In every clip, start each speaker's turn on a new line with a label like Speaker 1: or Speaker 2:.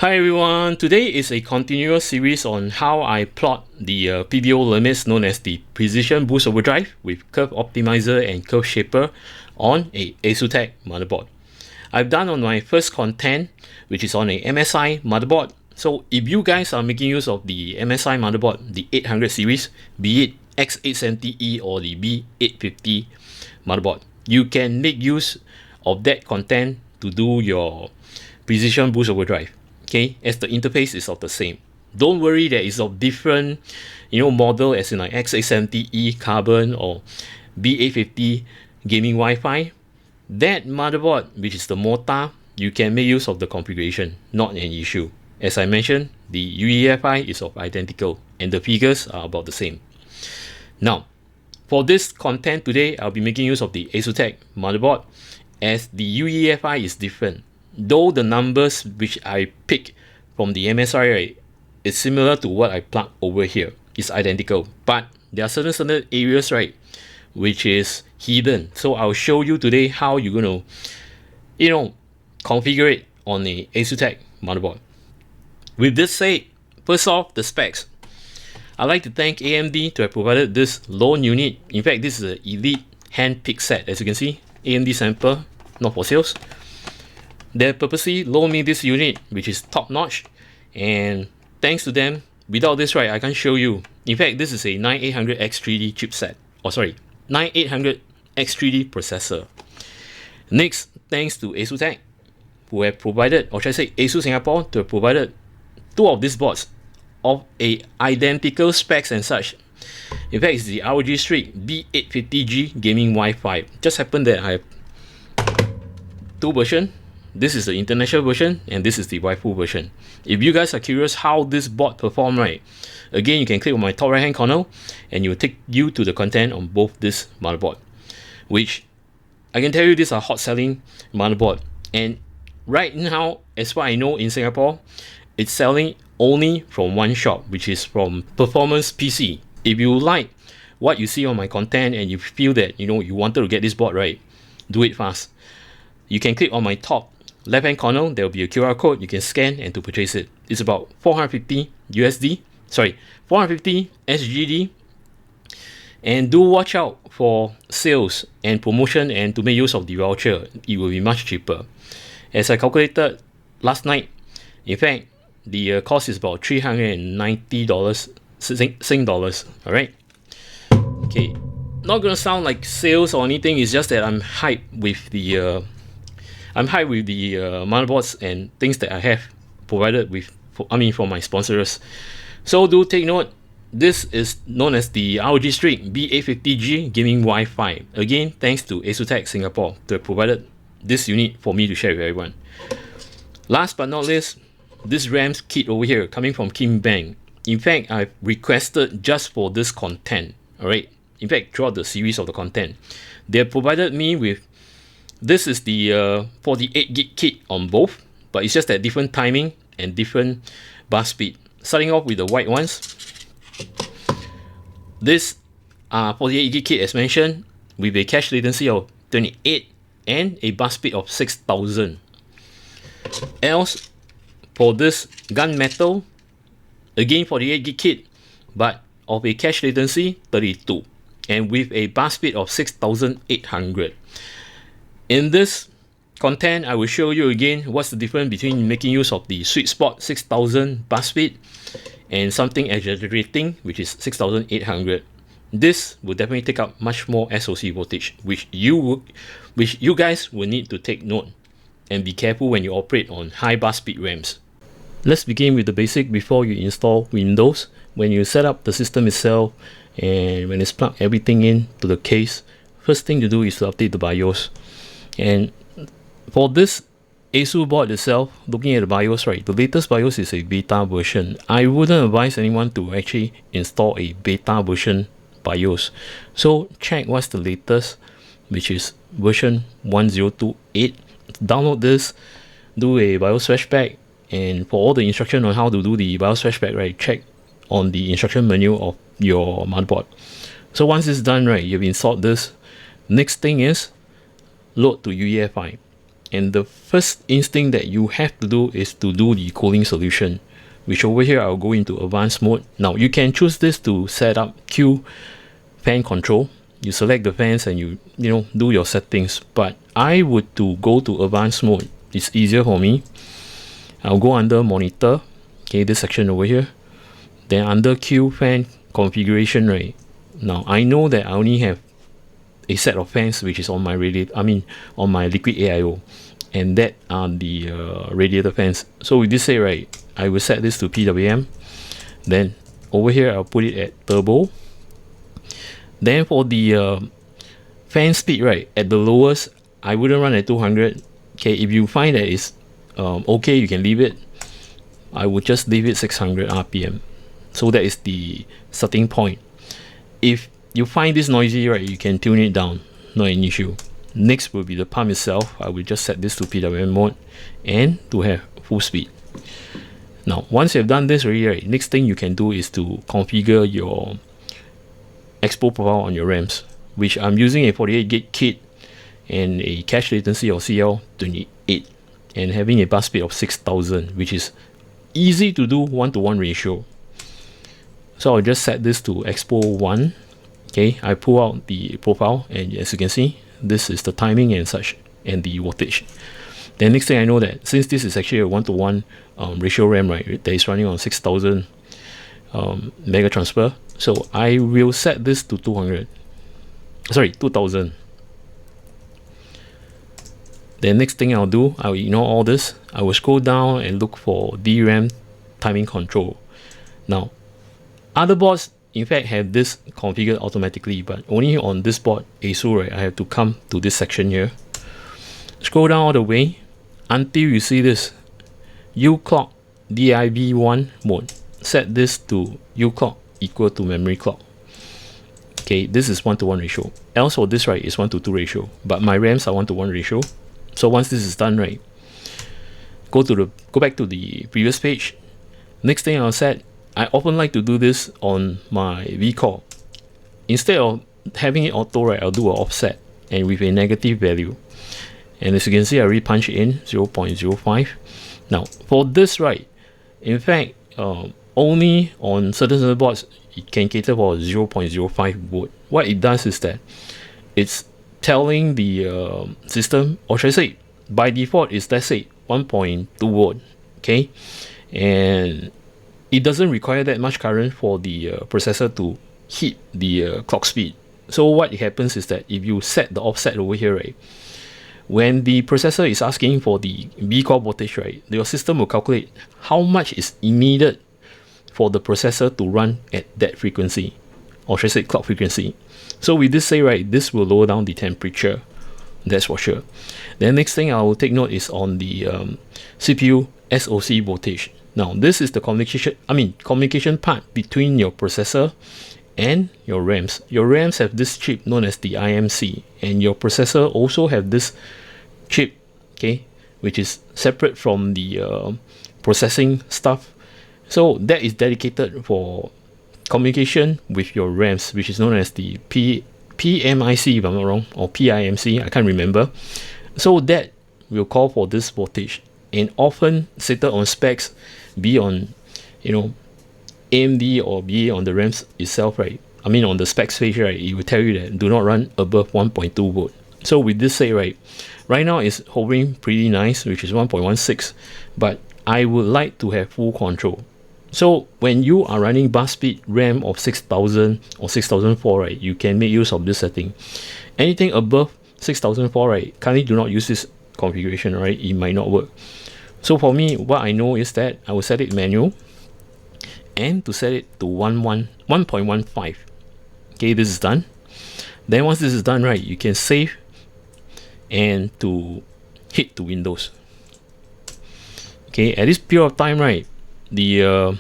Speaker 1: Hi everyone, today is a continuous series on how I plot the PBO limits known as the Precision Boost Overdrive with Curve Optimizer and Curve Shaper on a Asustek motherboard. I've done on my first content, which is on a MSI motherboard. So if you guys are making use of the MSI motherboard, the 800 series, be it X870E or the B850 motherboard, you can make use of that content to do your Precision Boost Overdrive. Okay, as the interface is of the same. Don't worry that it's of different, model, as in like X870E Carbon or B850 gaming Wi-Fi. That motherboard, which is the Mota, you can make use of the configuration, not an issue. As I mentioned, the UEFI is of identical and the figures are about the same. Now, for this content today, I'll be making use of the Asustek motherboard, as the UEFI is different. Though the numbers which I pick from the MSI, right, is similar to what I plug over here. It's identical, but there are certain areas, right, which is hidden. So I'll show you today how you're going to, configure it on the Asustek motherboard. With this said, first off, the specs. I'd like to thank AMD to have provided this lone unit. In fact, this is an elite hand-picked set. As you can see, AMD sample, not for sales. They purposely loaned me this unit, which is top notch, and thanks to them, without this, right, I can't show you. In fact, this is a 9800X3D chipset, 9800X3D processor. Next, thanks to Asustek, who have provided, or should I say ASUS Singapore, to have provided two of these boards of a identical specs and such. In fact, it's the ROG Strix B850G gaming Wi-Fi. Just happened that I have two versions. This is the international version and this is the waifu version. If you guys are curious how this board performs, right, again, you can click on my top right hand corner and it will take you to the content on both this motherboard, which I can tell you these are hot selling motherboard. And right now, as far as I know, in Singapore, it's selling only from one shop, which is from Performance PC. If you like what you see on my content and you feel that you wanted to get this board, right, do it fast. You can click on my top left hand corner, there will be a QR code you can scan and to purchase it. It's about 450 SGD. And do watch out for sales and promotion and to make use of the voucher. It will be much cheaper. As I calculated last night, in fact, the cost is about $390 Sing dollars. Alright. Okay. Not gonna sound like sales or anything, it's just that I'm hyped with the motherboards and things that I have provided with, for my sponsors. So do take note, this is known as the ROG Strix B850G gaming Wi-Fi. Again, thanks to Asustek Singapore to have provided this unit for me to share with everyone. Last but not least, this RAMs kit over here coming from KingBank. In fact, I've requested just for this content. Alright, in fact, throughout the series of the content, they have provided me with. This is the 48 gig kit on both, but it's just that different timing and different bus speed. Starting off with the white ones. This 48 gig kit, as mentioned, with a cache latency of 28 and a bus speed of 6000. Else, for this gunmetal, again 48 gig kit, but of a cache latency 32 and with a bus speed of 6800. In this content, I will show you again what's the difference between making use of the sweet spot 6000 bus speed and something exaggerating, which is 6800. This will definitely take up much more SoC voltage, which you guys will need to take note and be careful when you operate on high bus speed RAMs. Let's begin with the basic before you install Windows. When you set up the system itself and when it's plugged everything in to the case, first thing to do is to update the BIOS. And for this ASUS board itself, looking at the BIOS, right, the latest BIOS is a beta version. I wouldn't advise anyone to actually install a beta version BIOS. So check what's the latest, which is version 1028. Download this, do a BIOS flashback, and for all the instruction on how to do the BIOS flashback, right, check on the instruction menu of your motherboard. So once it's done, right, you've installed this. Next thing is load to UEFI. and the first instinct that you have to do is to do the cooling solution, which over here I'll go into advanced mode. Now you can choose this to set up Q fan control. You select the fans and you do your settings, but I would to go to advanced mode. It's easier for me. I'll go under monitor, okay, this section over here, then under Q fan configuration, right? Now I know that I only have a set of fans which is on my on my liquid AIO, and that are the radiator fans. So with this say, right, I will set this to PWM. Then over here I'll put it at turbo. Then for the fan speed, right, at the lowest I wouldn't run at 200. Okay, if you find that it's okay, you can leave it. I would just leave it 600 RPM. So that is the starting point. If you find this noisy, right, you can tune it down, not an issue. Next will be the pump itself. I will just set this to PWM mode and to have full speed. Now once you've done this already, right, next thing you can do is to configure your Expo Profile on your RAMs, which I'm using a 48 gig kit and a cache latency of CL28 and having a bus speed of 6000, which is easy to do 1:1 ratio. So I'll just set this to Expo 1. Okay, I pull out the profile, and as you can see, this is the timing and such, and the wattage. Then next thing I know that since this is actually a 1:1 ratio RAM, right, that is running on 6000 mega transfer, so I will set this to 2000. Then next thing I'll do, I'll ignore all this. I will scroll down and look for DRAM timing control. Now, other boards in fact have this configured automatically, but only on this board, ASUS, right, I have to come to this section here. Scroll down all the way until you see this uClock DIV1 mode. Set this to uClock equal to memory clock. Okay, this is 1:1 ratio. Else for this, right, is 1:2 ratio. But my RAMs are 1:1 ratio. So once this is done, right, go back to the previous page. Next thing I'll set, I often like to do this on my VCore. Instead of having it auto, right, I'll do an offset and with a negative value. And as you can see, I already punch in 0.05. Now for this, right, in fact, only on certain boards it can cater for 0.05 volt. What it does is that it's telling the system, or should I say, by default is, let's say, 1.2 volt. Okay, and it doesn't require that much current for the processor to hit the clock speed. So what happens is that if you set the offset over here, right, when the processor is asking for the VCore voltage, right, your system will calculate how much is needed for the processor to run at that frequency, or should I say clock frequency. So with this say, right, this will lower down the temperature, that's for sure. Then next thing I will take note is on the CPU SoC voltage. Now this is the communication part between your processor and your RAMs. Your RAMs have this chip known as the IMC, and your processor also have this chip, okay, which is separate from the processing stuff. So that is dedicated for communication with your RAMs, which is known as the PMIC, if I'm not wrong, or PIMC, I can't remember. So that will call for this voltage, and often stated on specs, be on AMD or be on the RAMs itself, right, on the specs page, right, it will tell you that do not run above 1.2 volt. So with this say, right now it's hovering pretty nice, which is 1.16, but I would like to have full control. So when you are running bus speed RAM of 6000 or 6004, right, you can make use of this setting. Anything above 6004, right, kindly do not use this configuration, right, it might not work. So for me, what I know is that I will set it manual, and to set it to 1.15. Okay, this is done. Then once this is done, right, you can save and to hit to Windows. Okay, at this period of time, right, the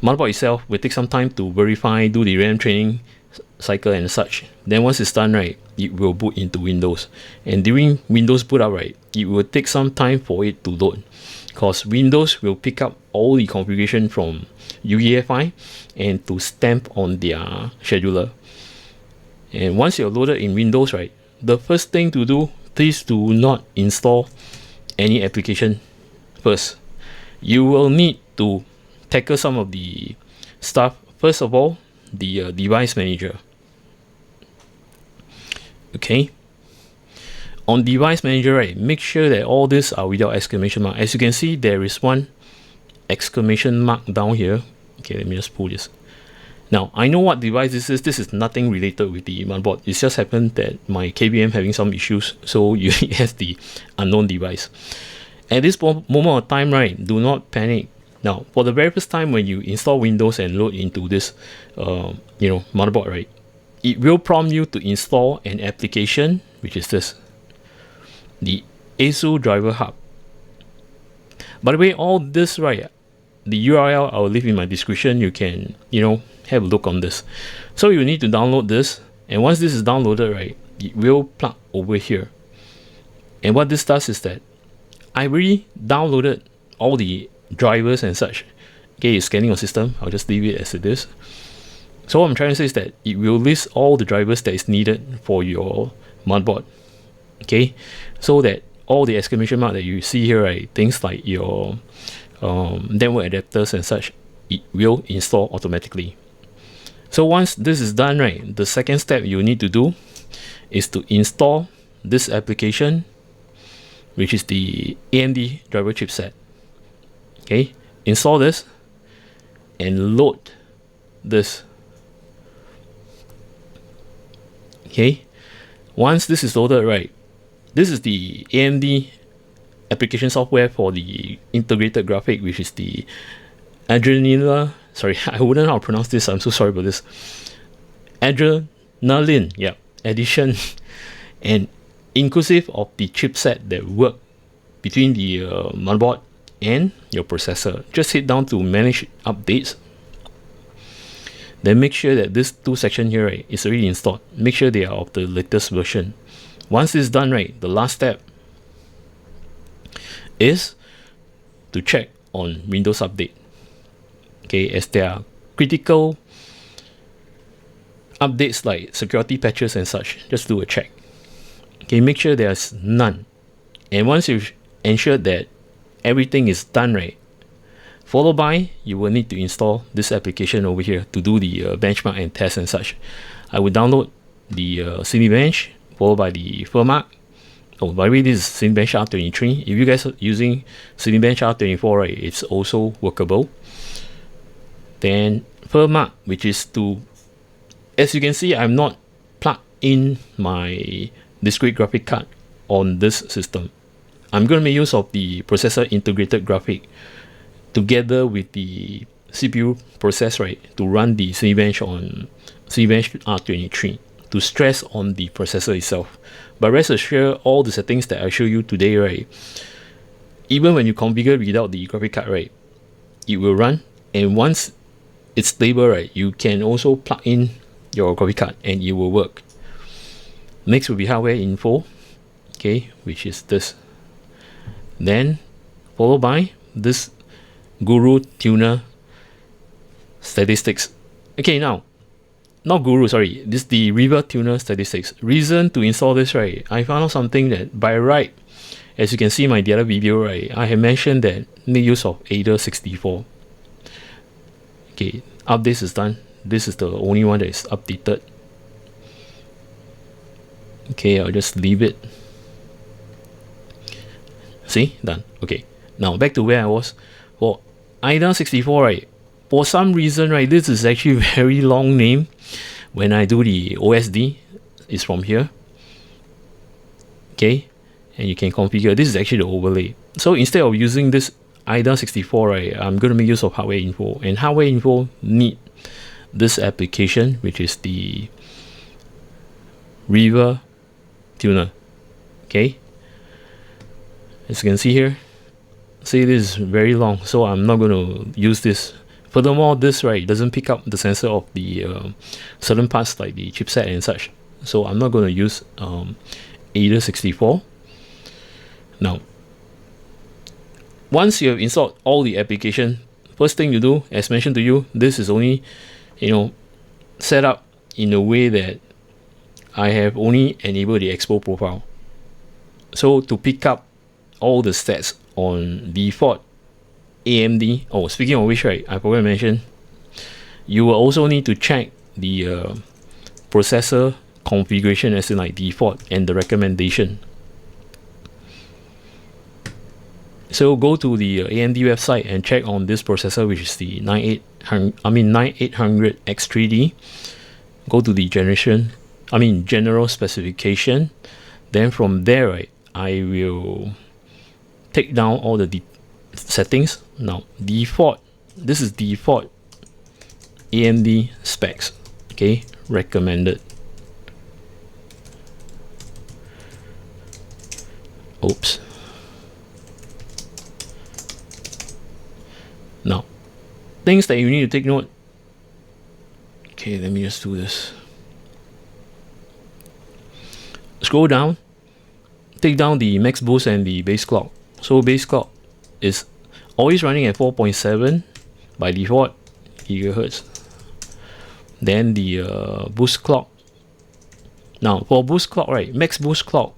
Speaker 1: motherboard itself will take some time to verify, do the RAM training cycle and such. Then once it's done, right, it will boot into Windows, and during Windows boot up, right, it will take some time for it to load, because Windows will pick up all the configuration from UEFI and to stamp on their scheduler. And once you're loaded in Windows, right, the first thing to do, please do not install any application first. You will need to tackle some of the stuff. First of all, the device manager. Okay, on device manager, right, make sure that all these are without exclamation mark. As you can see, there is one exclamation mark down here. Okay, let me just pull this. Now, I know what device this is. This is nothing related with the motherboard. It just happened that my KBM having some issues, so you have the unknown device. At this moment of time, right, do not panic. Now, for the very first time when you install Windows and load into this, motherboard, right, it will prompt you to install an application, which is this, the ASUS Driver Hub. By the way, all this, right, the URL I will leave in my description. You can, have a look on this. So you need to download this, and once this is downloaded, right, it will plug over here. And what this does is that I already downloaded all the drivers and such. Okay, it's scanning your system. I'll just leave it as it is. So what I'm trying to say is that it will list all the drivers that is needed for your motherboard. Okay, so that all the exclamation mark that you see here, right, things like your network adapters and such, it will install automatically. So once this is done, right, the second step you need to do is to install this application, which is the AMD driver chipset. Okay, install this and load this. Okay, once this is loaded, right, this is the AMD application software for the integrated graphic, which is the sorry, I wouldn't know how to pronounce this. I'm so sorry about this. Adrenaline, yeah, edition, and inclusive of the chipset that work between the motherboard and your processor. Just hit down to manage updates. Then make sure that this two section here, right, is already installed. Make sure they are of the latest version. Once this is done, right, the last step is to check on Windows Update. Okay, as there are critical updates like security patches and such, just do a check. Okay, make sure there's none. And once you've ensured that everything is done right, followed by, you will need to install this application over here to do the benchmark and test and such. I will download the Cinebench, followed by the Firmark. Oh, by the way, this is Cinebench R23. If you guys are using Cinebench R24, right, it's also workable. Then Firmark, which is to, as you can see, I'm not plugged in my discrete graphic card on this system. I'm going to make use of the processor integrated graphic together with the CPU process, right, to run the Cinebench on Cinebench R23 to stress on the processor itself. But rest assured, all the settings that I show you today, right, even when you configure without the graphic card, right, it will run. And once it's stable, right, you can also plug in your graphic card and it will work. Next will be hardware info, okay, which is this. Then followed by this Guru Tuner statistics. Okay, now, not Guru, sorry, this is the RiverTuner statistics. Reason to install this, right, I found out something that by right, as you can see in my the other video, right, I have mentioned that make use of ADA 64. Okay, updates is done. This is the only one that is updated. Okay, I'll just leave it. See, done. Okay, now back to where I was. For AIDA 64, right, for some reason, right, this is actually a very long name. When I do the OSD, it's from here. Okay, and you can configure. This is actually the overlay. So instead of using this AIDA 64, right, I'm going to make use of hardware info. And hardware info need this application, which is the RiverTuner. Okay, as you can see here, see, this is very long, so I'm not going to use this. Furthermore, this, right, doesn't pick up the sensor of the certain parts like the chipset and such, so I'm not going to use AIDA 64. Now, once you have installed all the application, first thing you do, as mentioned to you, this is only, set up in a way that I have only enabled the Expo Profile. So to pick up all the stats on default AMD, oh, speaking of which, right, I forgot to mention, you will also need to check the processor configuration, as in like default and the recommendation. So go to the AMD website and check on this processor, which is the 9800 X3D. Go to the general specification. Then from there, right, I will take down all the settings. Now, default, this is default AMD specs. Okay, recommended. Oops. Now, things that you need to take note. Okay, let me just do this. Scroll down, take down the max boost and the base clock. So base clock is always running at 4.7 by default gigahertz. Then the boost clock. Now for boost clock, right, max boost clock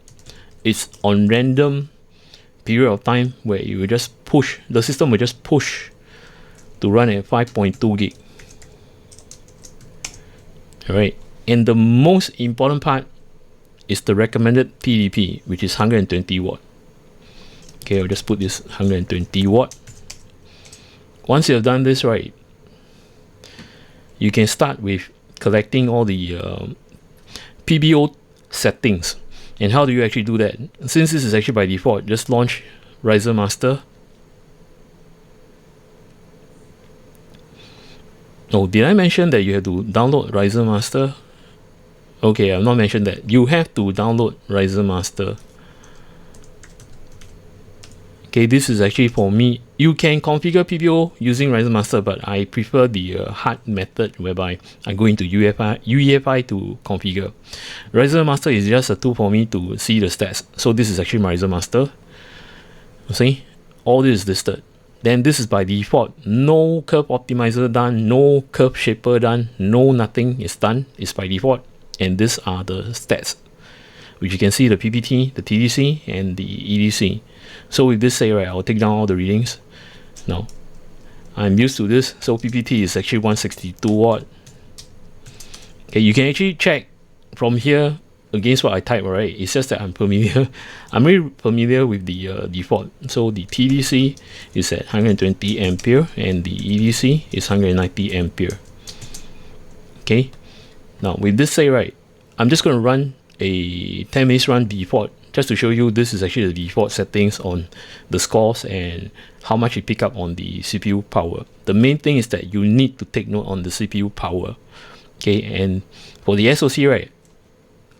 Speaker 1: is on random period of time where you will just push, the system will just push to run at 5.2 gig. Alright, and the most important part is the recommended PDP, which is 120 watt. Okay, I'll just put this 120 watt. Once you have done this, right, you can start with collecting all the PBO settings. And how do you actually do that? Since this is actually by default, just launch Riser Master. Oh, did I mention that you have to download Riser Master? Okay, I've not mentioned that. You have to download Riser Master. Okay, this is actually for me. You can configure PBO using Riser Master, but I prefer the hard method whereby I go into UEFI to configure. Riser Master is just a tool for me to see the stats. So this is actually my Riser Master. See, all this is listed. Then this is by default. No curve optimizer done, no curve shaper done, no nothing is done. It's by default. And these are the stats, which you can see the PPT, the TDC, and the EDC. So with this say, right, I'll take down all the readings. Now, I'm used to this. So PPT is actually 162 watt. Okay, you can actually check from here against what I type, right? It's just that I'm familiar. I'm really familiar with the default. So the TDC is at 120 ampere and the EDC is 190 ampere. Okay. Now with this say, right, I'm just going to run a 10 minutes run default just to show you this is actually the default settings on the scores and how much it pick up on the CPU power. The main thing is that you need to take note on the CPU power. Okay, and for the SoC, right,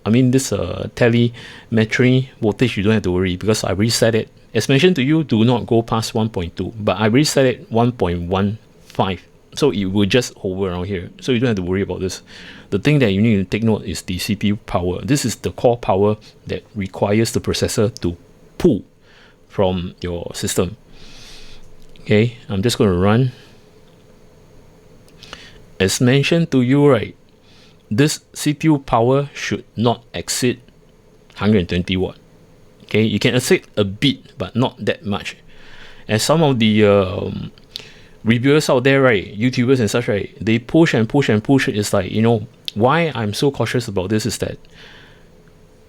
Speaker 1: I mean this telemetry voltage, you don't have to worry because I reset it. As mentioned to you, do not go past 1.2, but I reset it 1.15. So it will just hover around here. So you don't have to worry about this. The thing that you need to take note is the CPU power. This is the core power that requires the processor to pull from your system. Okay, I'm just going to run. As mentioned to you, right, this CPU power should not exceed 120 watt. Okay, you can exceed a bit, but not that much. And some of the reviewers out there, right, YouTubers and such, right, they push and push and push. It's like, you know, why I'm so cautious about this is that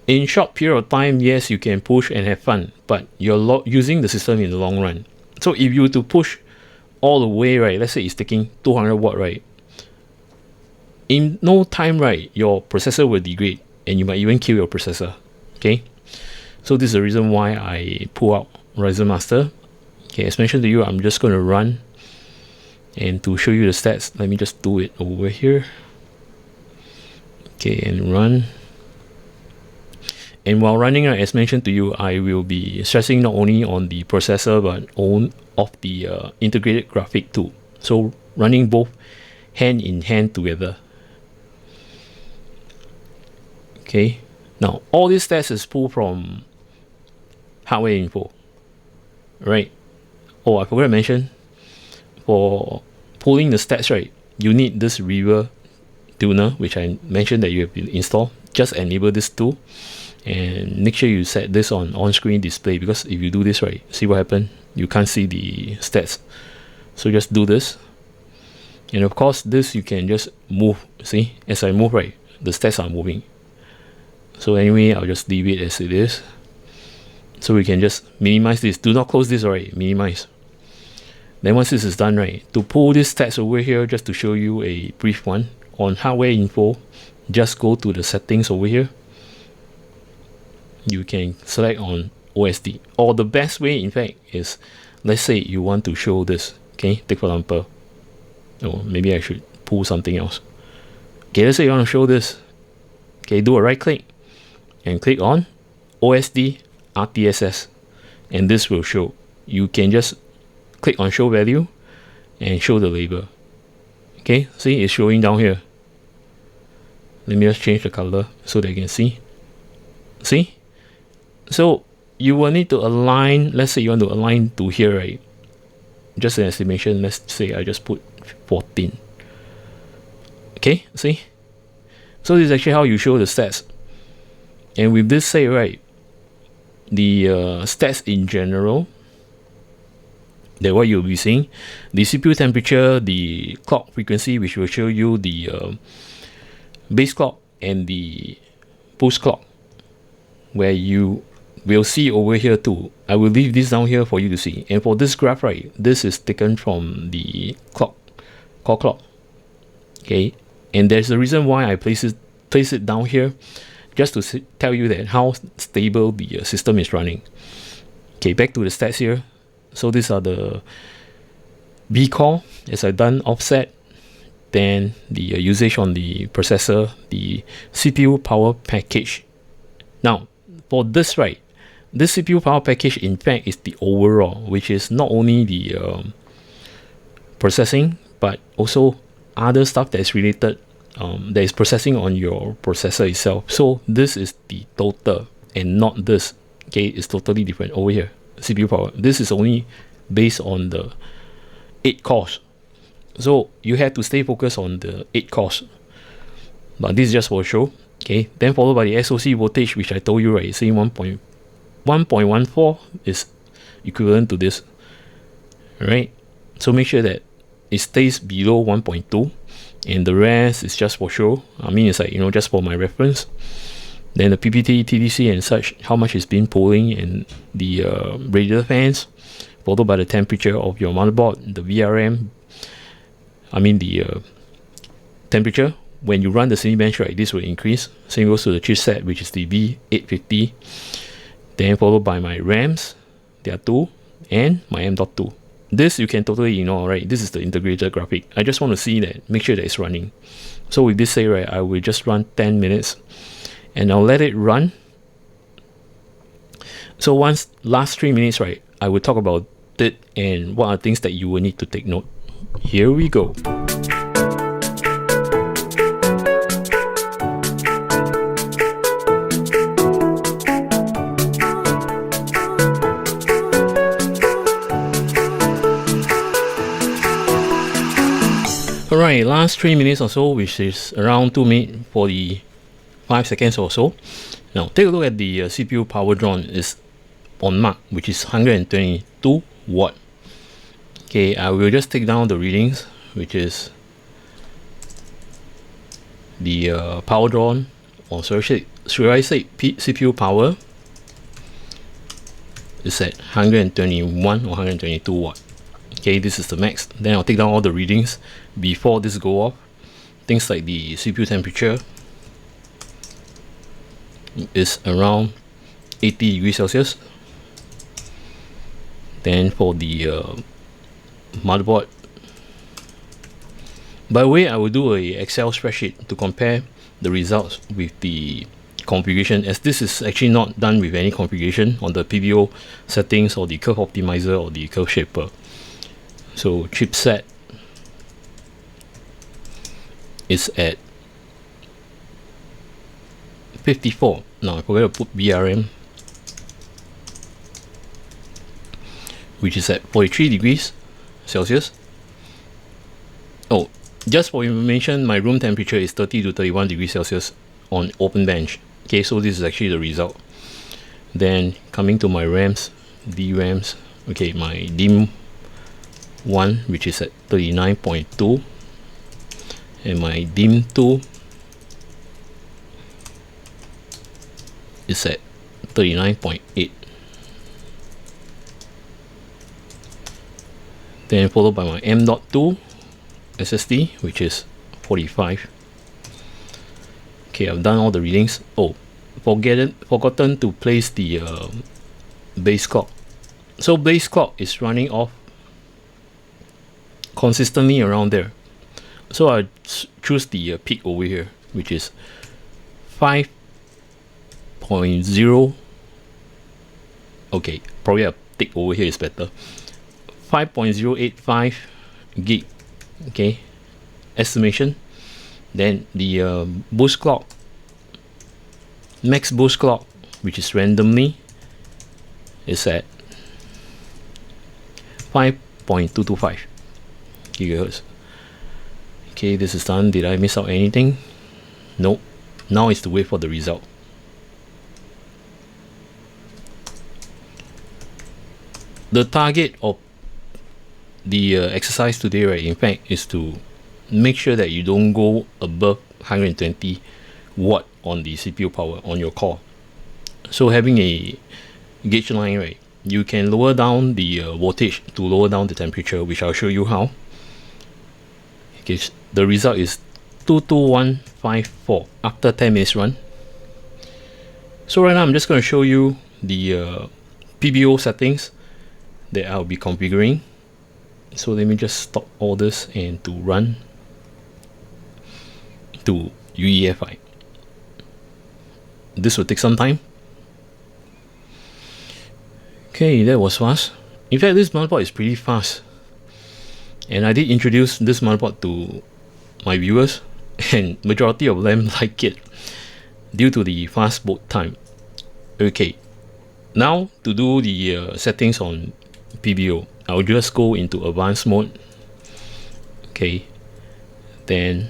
Speaker 1: in short period of time, yes, you can push and have fun, but you're using the system in the long run. So if you were to push all the way, right, let's say it's taking 200 watt, right, in no time, right, your processor will degrade and you might even kill your processor. Okay, so this is the reason why I pull out Riser Master. Okay, as mentioned to you, I'm just going to run. And to show you the stats, let me just do it over here. Okay, and run. And while running, as mentioned to you, I will be stressing not only on the processor but on of the integrated graphic tool. So running both hand in hand together. Okay, now all these stats is pulled from HWinfo, right? Oh, I forgot to mention, for pulling the stats, right, you need this RiverTuner, which I mentioned that you have to install. Just enable this tool and make sure you set this on screen display, because if you do this, right, see what happened, you can't see the stats. So just do this, and of course this you can just move. See, as I move, right, the stats are moving. So anyway, I'll just leave it as it is. So we can just minimize this. Do not close this, alright, minimize. Then once this is done, right, to pull this stats over here, just to show you a brief one on hardware info, just go to the settings over here. You can select on OSD, or the best way in fact is, let's say you want to show this, okay, take for example, or maybe I should pull something else. Okay, let's say you want to show this. Okay, do a right click and click on OSD RTSS, and this will show. You can just click on show value and show the label. Okay, see, it's showing down here. Let me just change the color so that you can see. See? So you will need to align. Let's say you want to align to here, right? Just an estimation. Let's say I just put 14. Okay, see? So this is actually how you show the stats. And with this say, right, the stats in general, that what you'll be seeing, the CPU temperature, the clock frequency, which will show you the base clock and the post clock, where you will see over here too. I will leave this down here for you to see. And for this graph, right, this is taken from the clock, core clock. Okay, and there's a reason why I place it down here, just to tell you that how stable the system is running. Okay, back to the stats here. So these are the VCore, as I've done offset, then the usage on the processor, the CPU power package. Now for this, right, this CPU power package in fact is the overall, which is not only the processing, but also other stuff that is related, that is processing on your processor itself. So this is the total and not this. Okay, it's totally different over here. CPU power, this is only based on the 8 cores, so you have to stay focused on the 8 cores, but this is just for show. Okay, then followed by the SoC voltage, which I told you, right, saying 1.14 is equivalent to this. Alright, so make sure that it stays below 1.2, and the rest is just for show. I mean, it's like, you know, just for my reference. Then the PPT, TDC and such, how much is been pulling, and the radiator fans, followed by the temperature of your motherboard, the VRM, I mean the temperature. When you run the Cinebench, right, this will increase. Same goes to the chipset, which is the V850. Then followed by my RAMs, there are 2, and my M.2. This you can totally ignore, right? This is the integrated graphic. I just want to see that, make sure that it's running. So with this say, right, I will just run 10 minutes. And I'll let it run. So once last 3 minutes, right, I will talk about it and what are things that you will need to take note. Here we go. Alright, last 3 minutes or so, which is around 2 minutes 45 seconds or so. Now take a look at the CPU power drawn is on mark, which is 122 watt. Okay, I will just take down the readings, which is the power drawn, or should I say CPU power is at 121 or 122 watt. Okay, this is the max. Then I'll take down all the readings before this go off. Things like the CPU temperature is around 80 degrees Celsius. Then for the motherboard, by the way, I will do a Excel spreadsheet to compare the results with the configuration, as this is actually not done with any configuration on the PBO settings or the curve optimizer or the curve shaper. So chipset is at 54. Now I forgot to put VRM, which is at 43 degrees Celsius. Oh, just for information, my room temperature is 30 to 31 degrees Celsius on open bench. Okay, so this is actually the result. Then coming to my RAMs, DRAMs, okay, my DIMM 1, which is at 39.2, and my DIMM 2 is at 39.8. Then followed by my M.2 SSD, which is 45. Okay, I've done all the readings. Oh, forgotten to place the base clock. So base clock is running off consistently around there. So I choose the peak over here, which is 5.0. Okay, probably a tick over here is better. 5.085 gig. Okay, estimation. Then the boost clock, max boost clock, which is randomly, is at 5.225 gigahertz. Okay, this is done. Did I miss out anything? Nope. Now it's to wait for the result. The target of the exercise today, right, in fact, is to make sure that you don't go above 120 watt on the CPU power on your core. So having a gauge line, right, you can lower down the voltage to lower down the temperature, which I'll show you how. Okay, the result is 22154 after 10 minutes run. So right now I'm just going to show you the PBO settings that I'll be configuring. So let me just stop all this and to run to UEFI. This will take some time. Okay, that was fast. In fact, this motherboard is pretty fast, and I did introduce this motherboard to my viewers, and majority of them like it due to the fast boot time. Okay, now to do the settings on PBO, I'll just go into advanced mode. Okay, then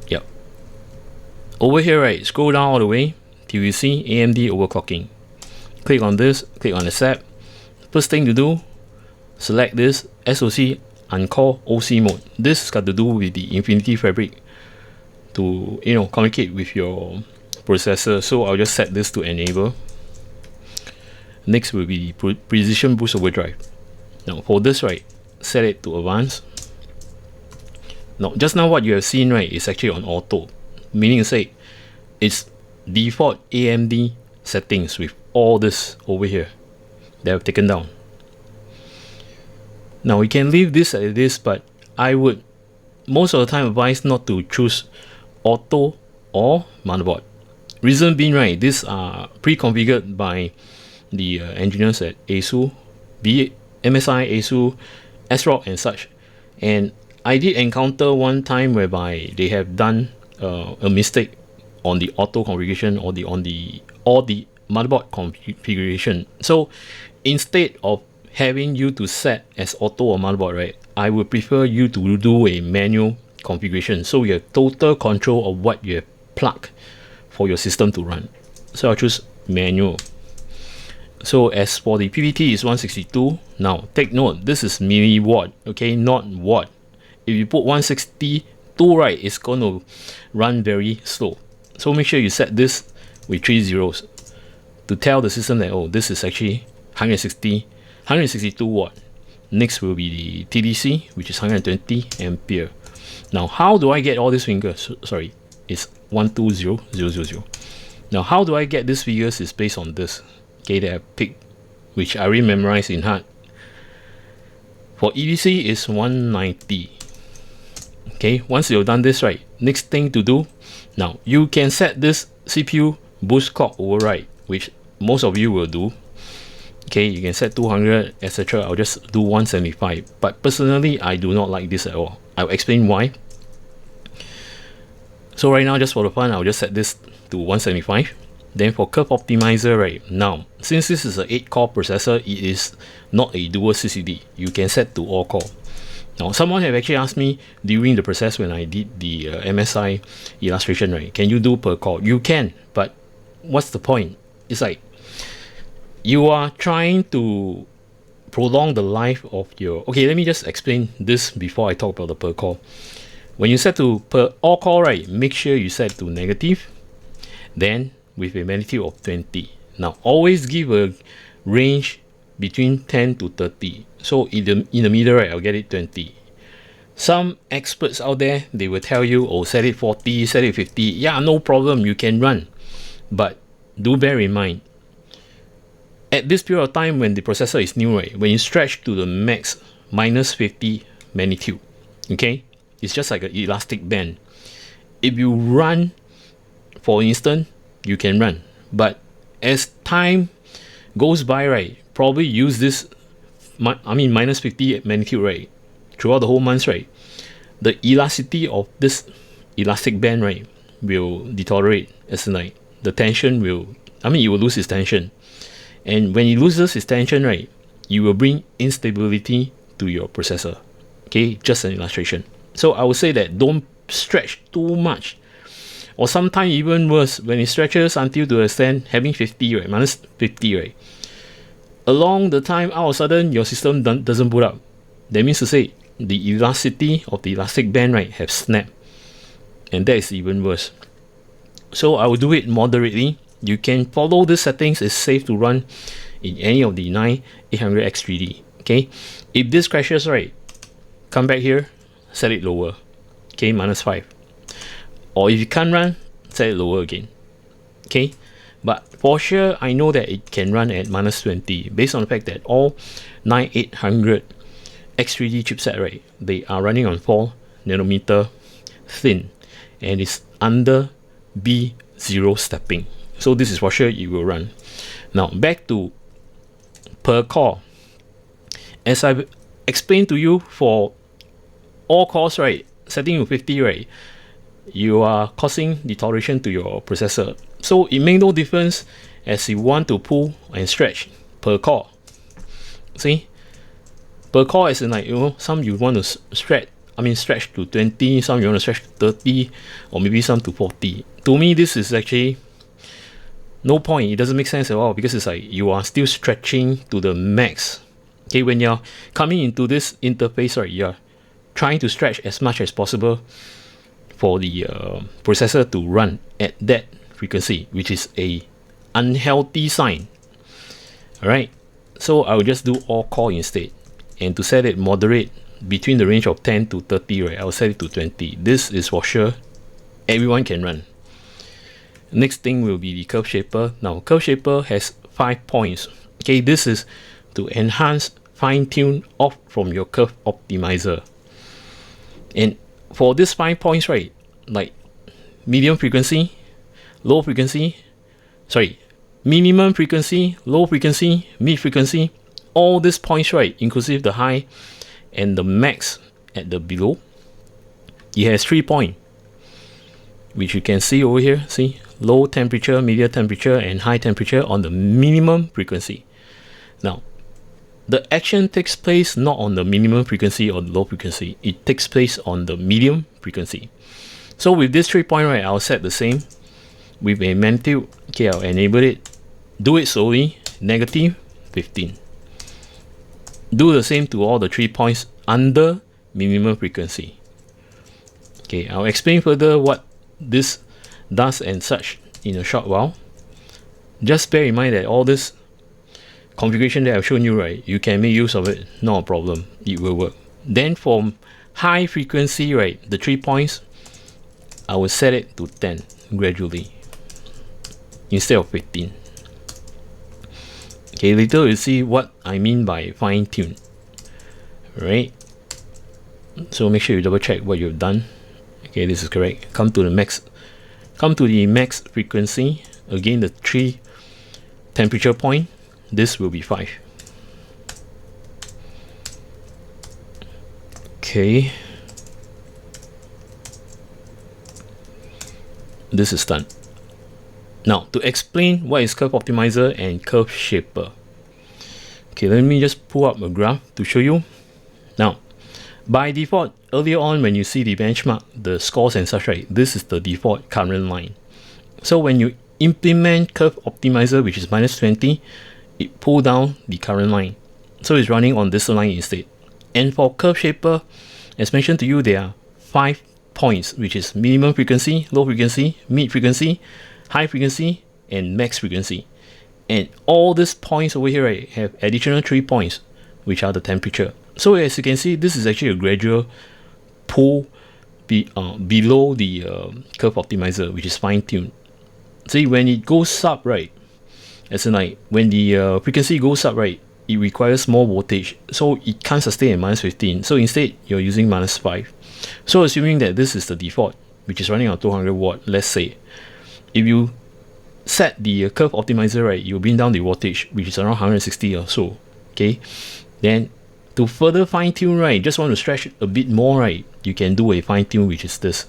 Speaker 1: yep, over here, right, scroll down all the way till you see AMD overclocking. Click on this, click on accept. First thing to do, select this SoC Uncore OC mode. This has got to do with the Infinity Fabric to, you know, communicate with your processor. So I'll just set this to enable. Next will be Precision Boost Overdrive. Now for this, right, set it to advanced. Now just now what you have seen, right, is actually on auto, meaning to say it's default AMD settings with all this over here that I've taken down. Now we can leave this as this, but I would most of the time advise not to choose auto or motherboard. Reason being, right, these are pre-configured by the engineers at ASUS, be it MSI, ASUS, ASRock and such. And I did encounter one time whereby they have done a mistake on the auto configuration or the motherboard configuration. So instead of having you to set as auto or motherboard, right, I would prefer you to do a manual configuration, so you have total control of what you have plugged for your system to run. So I'll choose manual. So as for the PVT is 162. Now take note, this is milliwatt, okay, not watt. If you put 162, right, it's going to run very slow. So make sure you set this with 3 zeros to tell the system that, oh, this is actually 162 watt. Next will be the TDC, which is 120 ampere. Now how do I get all these figures? Sorry, it's 120000. Now how do I get these figures is based on this, okay, that I picked, which I already memorized in heart. For EDC is 190. Okay, once you've done this, right, next thing to do, now you can set this CPU boost clock override, which most of you will do. Okay, you can set 200, etc. I'll just do 175, but personally I do not like this at all. I'll explain why. So right now, just for the fun, I'll just set this to 175. Then for curve optimizer, right, now since this is an 8-core processor, it is not a dual CCD. You can set to all core. Now, someone have actually asked me during the process when I did the MSI illustration, right? Can you do per core? You can, but what's the point? It's like you are trying to prolong the life of your... Okay, let me just explain this before I talk about the per core. When you set to per all core, right, make sure you set to negative, then with a magnitude of 20. Now, always give a range between 10 to 30. So in the middle, right, I'll get it 20. Some experts out there, they will tell you, oh, set it 40, set it 50. Yeah, no problem, you can run. But do bear in mind, at this period of time when the processor is new, right, when you stretch to the max minus 50 magnitude, okay, it's just like an elastic band. If you run, for instance, you can run. But as time goes by, right, probably use this, minus 50 magnitude, right, throughout the whole month, right, the elasticity of this elastic band, right, will deteriorate as in like the tension will, it will lose its tension. And when it loses its tension, right, you will bring instability to your processor. Okay, just an illustration. So I would say that don't stretch too much. Or sometimes even worse, when it stretches until to the extent having 50, right, minus 50, right, along the time, all of a sudden, your system doesn't boot up. That means to say, the elasticity of the elastic band, right, have snapped. And that is even worse. So I will do it moderately. You can follow the settings. It's safe to run in any of the 9800X3D. Okay, if this crashes, right, come back here, set it lower. Okay, minus 5. Or if you can't run, set it lower again. Okay, but for sure, I know that it can run at minus 20 based on the fact that all 9800 X3D chipset, right, they are running on 4 nanometer thin and it's under B0 stepping. So this is for sure it will run. Now back to per core. As I've explained to you, for all cores, right, setting to 50, right, you are causing deterioration to your processor. So it makes no difference as you want to pull and stretch per core. See, per core is in like, some you want to stretch to 20, some you want to stretch to 30, or maybe some to 40. To me, this is actually no point. It doesn't make sense at all, because it's like you are still stretching to the max. Okay, when you're coming into this interface, right, you're trying to stretch as much as possible for the processor to run at that frequency, which is a unhealthy sign. All right, so I will just do all core instead, and to set it moderate between the range of 10 to 30, right, I'll set it to 20. This is for sure everyone can run. Next thing will be the curve shaper. Now curve shaper has 5 points. Okay, this is to enhance, fine-tune off from your curve optimizer. And for these 5 points, right, like medium frequency, low frequency, minimum frequency, low frequency, mid frequency, all these points, right, inclusive the high and the max at the below, it has 3 points, which you can see over here. See, low temperature, medium temperature, and high temperature on the minimum frequency. Now, the action takes place not on the minimum frequency or the low frequency. It takes place on the medium frequency. So with this 3 point, right, I'll set the same with a magnitude. Okay, I'll enable it. Do it slowly. Negative 15. Do the same to all the 3 points under minimum frequency. Okay, I'll explain further what this does and such in a short while. Just bear in mind that all this configuration that I've shown you, right, you can make use of it, not a problem, it will work. Then for high frequency, right, the 3 points, I will set it to 10 gradually instead of 15. Okay, later you'll see what I mean by fine tune. Right, so make sure you double check what you've done. Okay, this is correct. Come to the max frequency. Again, the 3 temperature point, this will be 5. Okay, this is done. Now to explain what is curve optimizer and curve shaper. Okay, let me just pull up a graph to show you. Now By default, earlier on when you see the benchmark, the scores and such, right, this is the default current line. So when you implement curve optimizer, which is -20, it pull down the current line. So it's running on this line instead. And for curve shaper, as mentioned to you, there are 5 points, which is minimum frequency, low frequency, mid frequency, high frequency, and max frequency. And all these points over here, right, have additional 3 points, which are the temperature. So as you can see, this is actually a gradual pull below the curve optimizer, which is fine-tuned. See, when it goes up, right, as in like when the frequency goes up, right, it requires more voltage, so it can't sustain at -15. So instead, you're using -5. So assuming that this is the default, which is running on 200 watt, let's say, if you set the curve optimizer, right, you bring down the wattage, which is around 160 or so. Okay, then to further fine tune, right, just want to stretch a bit more, right, you can do a fine tune, which is this,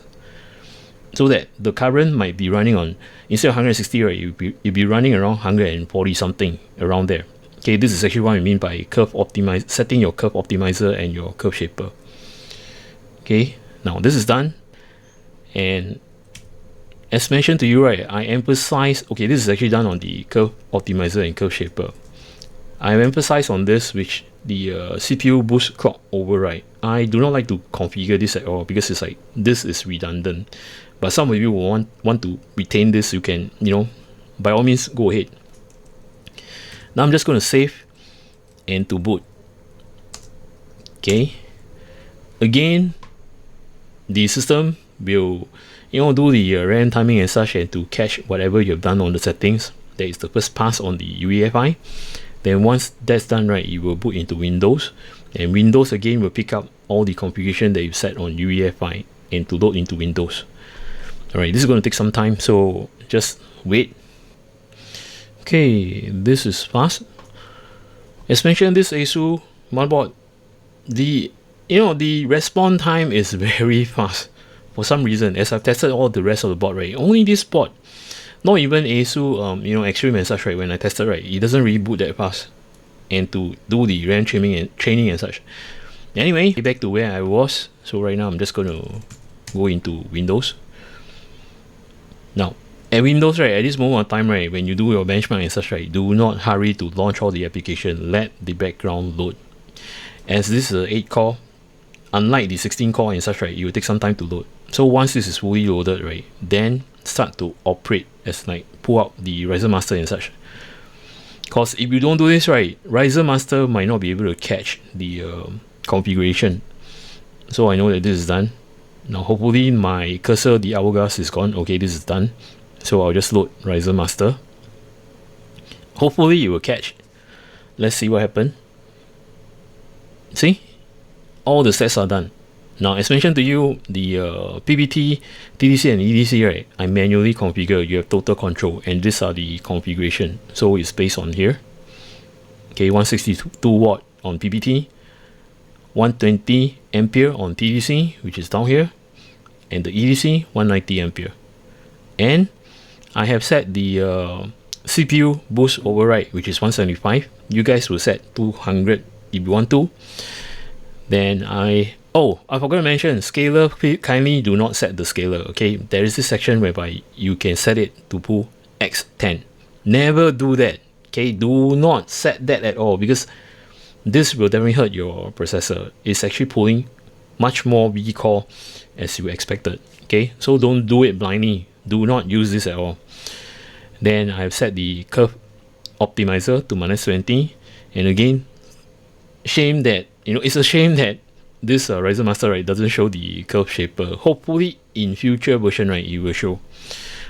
Speaker 1: so that the current might be running on, instead of 160, right, you'll be running around 140 something around there. Okay, this is actually what I mean by curve optimize, setting your curve optimizer and your curve shaper. Okay, now this is done, and as mentioned to you, right, I emphasize, okay, this is actually done on the curve optimizer and curve shaper. I emphasize on this, which the CPU boost clock override. I do not like to configure this at all because it's like, this is redundant. But some of you will want to retain this. You can, by all means, go ahead. Now I'm just going to save and to boot. Okay. Again, the system will, do the RAM timing and such, and to catch whatever you've done on the settings. That is the first pass on the UEFI. Then once that's done, right, it will boot into Windows, and Windows again will pick up all the configuration that you set on UEFI and to load into Windows. Alright, this is going to take some time, so just wait. Okay, this is fast. As mentioned, this ASUS motherboard, the respawn time is very fast for some reason. As I've tested all the rest of the board, right, only this board, not even ASUS Extreme and such, right, when I tested, right, it doesn't really boot that fast, and to do the RAM training and such. Anyway, back to where I was. So right now I'm just going to go into Windows. Now at Windows, right, at this moment of time, right, when you do your benchmark and such, right, do not hurry to launch all the application. Let the background load, as this is an 8 core, unlike the 16 core and such, right, it will take some time to load. So once this is fully loaded, right, then start to operate, as like pull out the Riser Master and such. Because if you don't do this, right, Riser Master might not be able to catch the configuration. So I know that this is done. Now hopefully my cursor, the hourglass, is gone. Okay, this is done. So I'll just load Riser Master. Hopefully it will catch. Let's see what happens. See, all the sets are done. Now, as mentioned to you, the PBT, TDC, and EDC, right, I manually configure. You have total control, and these are the configuration. So it's based on here. Okay, 162 watt on PBT, 120 ampere on TDC, which is down here, and the EDC 190 ampere. And I have set the CPU boost override, which is 175. You guys will set 200 if you want to. Then I forgot to mention scaler. Kindly do not set the scaler. Okay, there is this section whereby you can set it to pull X10. Never do that. Okay, do not set that at all, because this will definitely hurt your processor. It's actually pulling much more VCore as you expected. Okay, so don't do it blindly. Do not use this at all. Then I've set the curve optimizer to -20, and again, shame that it's a shame that this Riser Master, right, doesn't show the curve shaper. Hopefully in future version, right, it will show.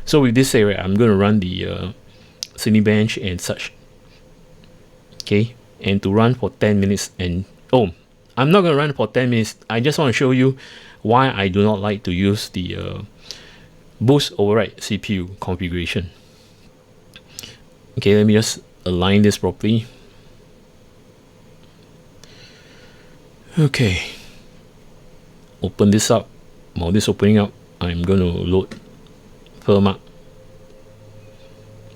Speaker 1: So with this, right, I'm going to run the Cinebench and such. Okay, and to run for 10 minutes. And I'm not going to run for 10 minutes. I just want to show you why I do not like to use the boost override CPU configuration. Okay, let me just align this properly. Okay, open this up. While this opening up, I'm going to load firm up.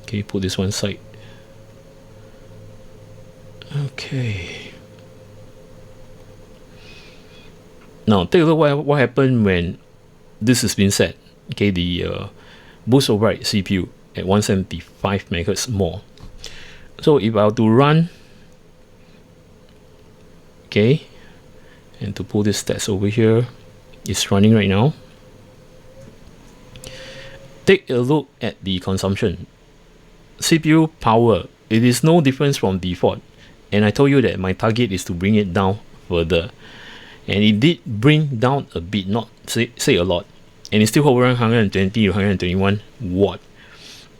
Speaker 1: Okay, put this one side. Okay. Now take a look what happened when this has been set. Okay, the boost override CPU at 175 megahertz more. So if I were to run, okay, and to pull this stats over here, it's running right now. Take a look at the consumption. CPU power, it is no difference from default, and I told you that my target is to bring it down further, and it did bring down a bit, not say a lot, and it's still hovering 120 to 121 watt.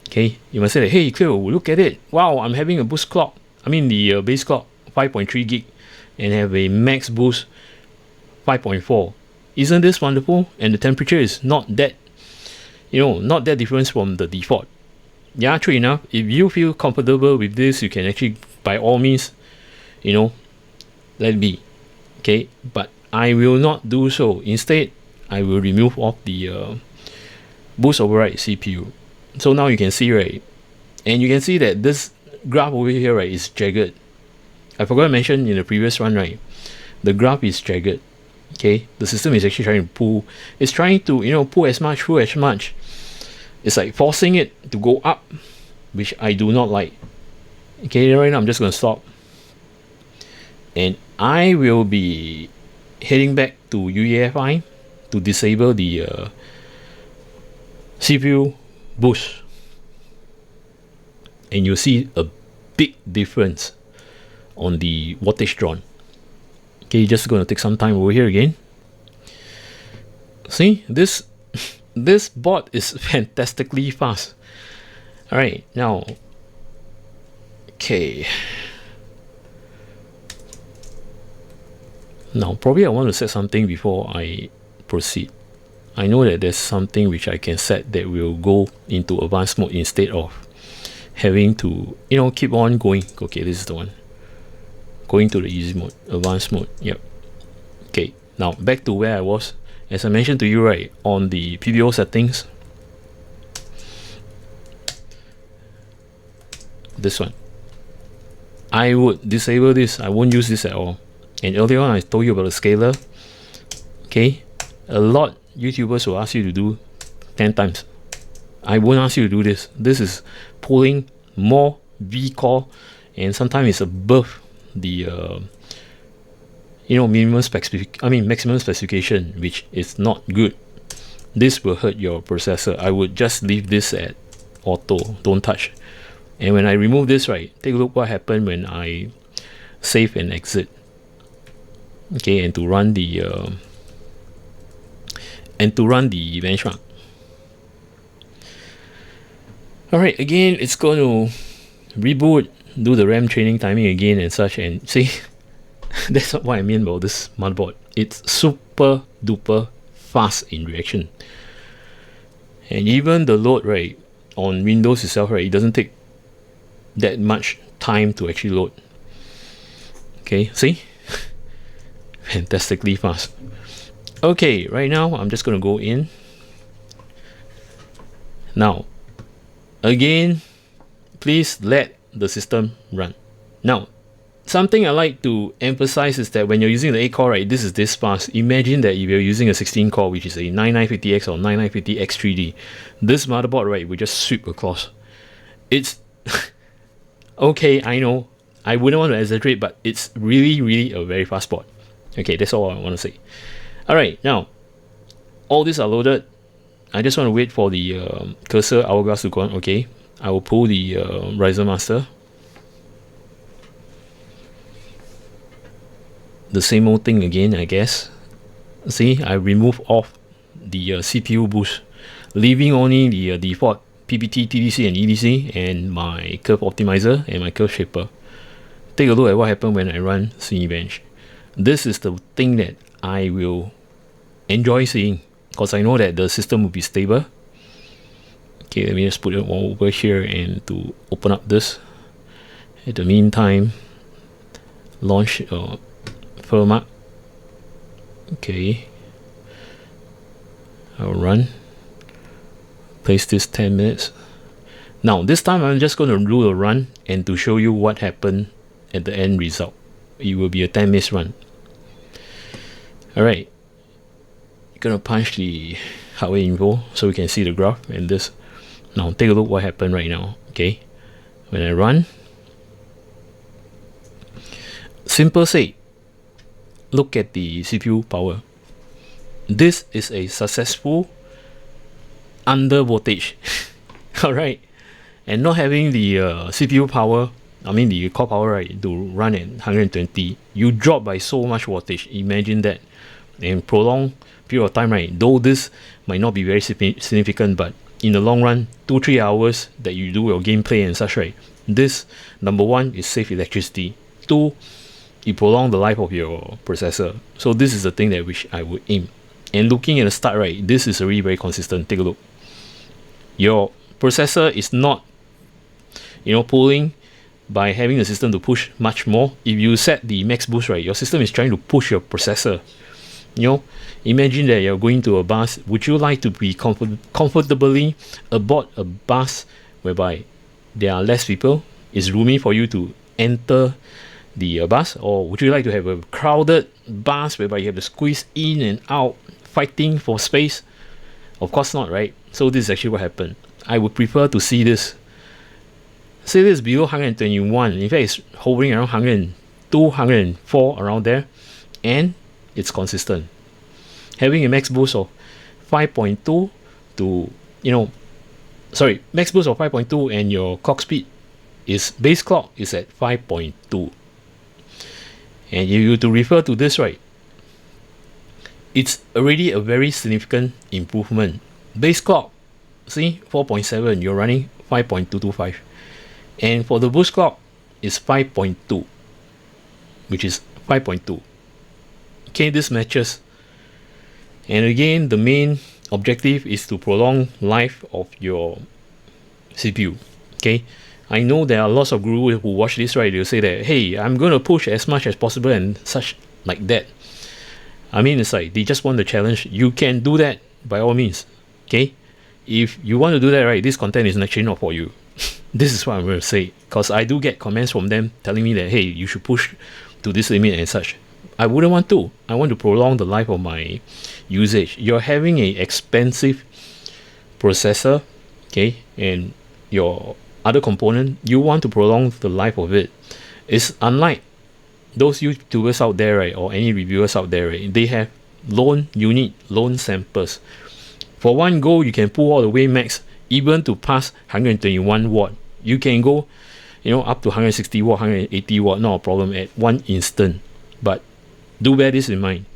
Speaker 1: Okay, you must say that, hey Cleo, look at it, wow, I'm having a boost clock, I mean the base clock 5.3 gig and have a max boost 5.4. Isn't this wonderful? And the temperature is not that, not that difference from the default. Yeah, true enough, if you feel comfortable with this, you can actually, by all means, let it be. Okay, but I will not do so. Instead, I will remove off the boost override CPU. So now you can see, right, and you can see that this graph over here, right, is jagged. I forgot to mention in the previous one, right, the graph is jagged. Okay, the system is actually trying to pull, it's trying to pull as much, through as much. It's like forcing it to go up, which I do not like. Okay, right now I'm just going to stop, and I will be heading back to UEFI to disable the CPU boost, and you'll see a big difference on the wattage drawn. Okay, just going to take some time over here again. See, this board is fantastically fast. All right, now, okay. Now, probably I want to set something before I proceed. I know that there's something which I can set that will go into advanced mode instead of having to, keep on going. Okay, this is the one. Going to the easy mode, advanced mode. Yep. Okay, now back to where I was. As I mentioned to you, right, on the PBO settings, this one, I would disable this. I won't use this at all. And earlier on I told you about the scaler. Okay, a lot YouTubers will ask you to do 10 times. I won't ask you to do this. This is pulling more VCore, and sometimes it's above the maximum specification, which is not good. This will hurt your processor. I would just leave this at auto, don't touch. And when I remove this, right, take a look what happened when I save and exit. Okay, and to run the benchmark. Alright, again, it's going to reboot, do the RAM training timing again and such, and see, that's what I mean about this motherboard. It's super duper fast in reaction. And even the load, right, on Windows itself, right, it doesn't take that much time to actually load. Okay, see? Fantastically fast. Okay, right now I'm just going to go in. Now, again, please let the system run. Now, something I like to emphasize is that when you're using the 8 core, right, this is this fast. Imagine that if you're using a 16 core, which is a 9950X or 9950X3D, this motherboard, right, will just sweep across. It's okay, I know, I wouldn't want to exaggerate, but it's really a very fast board. Okay, that's all I want to say. Alright, now, all these are loaded. I just want to wait for the cursor hourglass to go on. Okay, I will pull the Riser Master. The same old thing again, I guess. See, I remove off the CPU boost, leaving only the default PPT, TDC, and EDC, and my curve optimizer and my curve shaper. Take a look at what happened when I run Cinebench. This is the thing that I will enjoy seeing, because I know that the system will be stable. Okay, let me just put it over here and to open up this. In the meantime, launch firmware. Okay, I'll run. Place this 10 minutes. Now this time I'm just going to do a run and to show you what happened at the end result. It will be a 10 minutes run. Alright, gonna punch the hardware info so we can see the graph and this. Now take a look what happened right now. Okay, when I run, simple say, look at the CPU power. This is a successful under voltage. All right, and not having the CPU power, I mean the core power, right, to run at 120, you drop by so much wattage. Imagine that. And prolonged period of time, right, though this might not be very significant, but in the long run, 2-3 hours that you do your gameplay and such, right, this, number one, is save electricity. Two, you prolong the life of your processor. So this is the thing that which I would aim. And looking at the start, right, this is already very consistent. Take a look. Your processor is not, pulling by having the system to push much more. If you set the max boost, right, your system is trying to push your processor. Imagine that you're going to a bus. Would you like to be comfortably aboard a bus whereby there are less people? It's roomy for you to enter the bus, or would you like to have a crowded bus whereby you have to squeeze in and out, fighting for space? Of course not, right? So this is actually what happened. I would prefer to see this. Say this below 121. In fact, it's hovering around 102, 104 around there, and it's consistent. Having a max boost of 5.2 to, max boost of 5.2 and your clock speed is, base clock is at 5.2. And if you to refer to this, right, it's already a very significant improvement. Base clock, see, 4.7, you're running 5.225. And for the boost clock, it's 5.2, which is 5.2. Okay, this matches. And again, the main objective is to prolong life of your CPU. Okay, I know there are lots of gurus who watch this, right? They'll say that, hey, I'm going to push as much as possible and such like that. I mean, it's like they just want the challenge. You can do that by all means. Okay, if you want to do that, right, this content is actually not for you. This is what I'm going to say, because I do get comments from them telling me that, hey, you should push to this limit and such. I wouldn't want to. I want to prolong the life of my usage. You're having a expensive processor, okay, and your other component, you want to prolong the life of it. It's unlike those YouTubers out there, right, or any reviewers out there, right, they have loan samples. For one go, you can pull all the way max, even to pass 121 watt. You can go, up to 160 watt, 180 watt, not a problem at one instant. But do bear this in mind.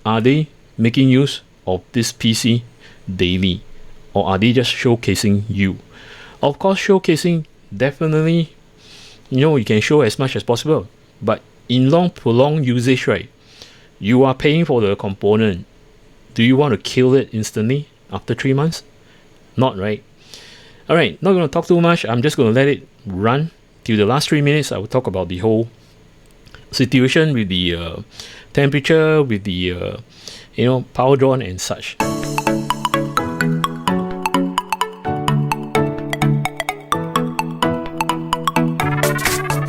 Speaker 1: Are they making use of this PC daily, or are they just showcasing you? Of course, showcasing, definitely, you can show as much as possible. But in prolonged usage, right, you are paying for the component. Do you want to kill it instantly after 3 months? Not, right? Alright, not going to talk too much. I'm just going to let it run till the last 3 minutes. I will talk about the whole situation with the temperature, with the power drawn and such.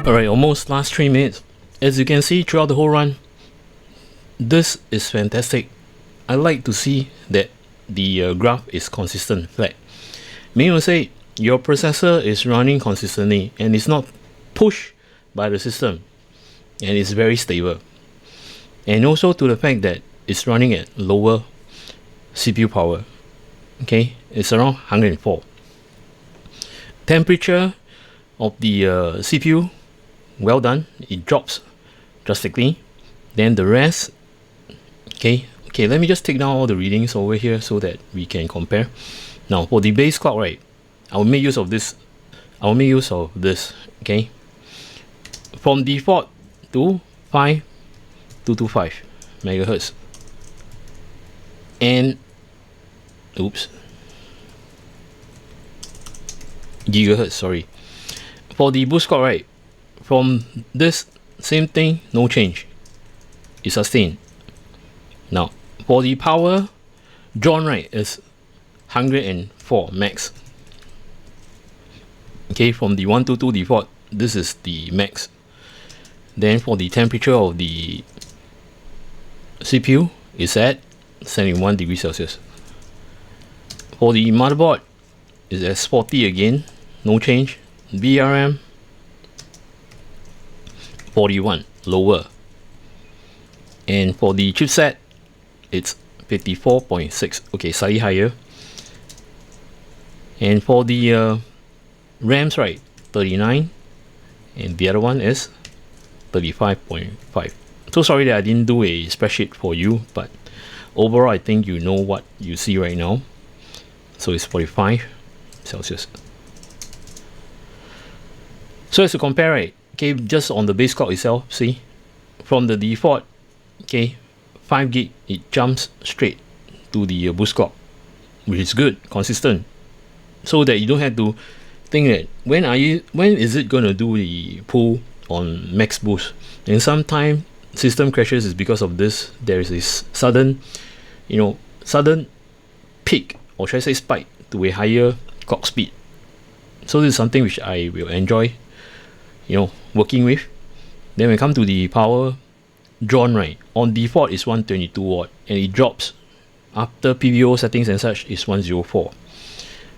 Speaker 1: Alright, almost last 3 minutes. As you can see throughout the whole run, this is fantastic. I like to see that the graph is consistent, flat. Meaning to say, your processor is running consistently and it's not pushed by the system, and it's very stable. And also to the fact that it's running at lower CPU power. Okay, it's around 104. Temperature of the CPU, well done. It drops drastically. Then the rest, okay, let me just take down all the readings over here so that we can compare. Now for the base clock, right, I will make use of this. Okay, from default to 5225 megahertz, and gigahertz, sorry. For the boost clock, right, from this same thing, no change, it sustained. Now for the power drawn, right, is 104 max. Okay, from the 122 default, this is the max. Then for the temperature of the CPU is at 71 degrees Celsius. For the motherboard, it's S40 again, no change. VRM 41, lower. And for the chipset, it's 54.6, okay, slightly higher. And for the RAMs, right, 39, and the other one is 35.5. So sorry that I didn't do a spreadsheet for you, but overall I think you know what you see right now. So it's 45 Celsius. So as to compare, right, okay, just on the base clock itself, see, from the default, okay, 5 gig, it jumps straight to the boost clock, which is good, consistent, so that you don't have to think that when is it going to do the pull on max boost. And sometimes system crashes is because of this. There is this sudden peak, or should I say spike, to a higher clock speed. So this is something which I will enjoy working with. Then when we come to the power drawn, right, on default is 122 watt, and it drops after PBO settings and such is 104.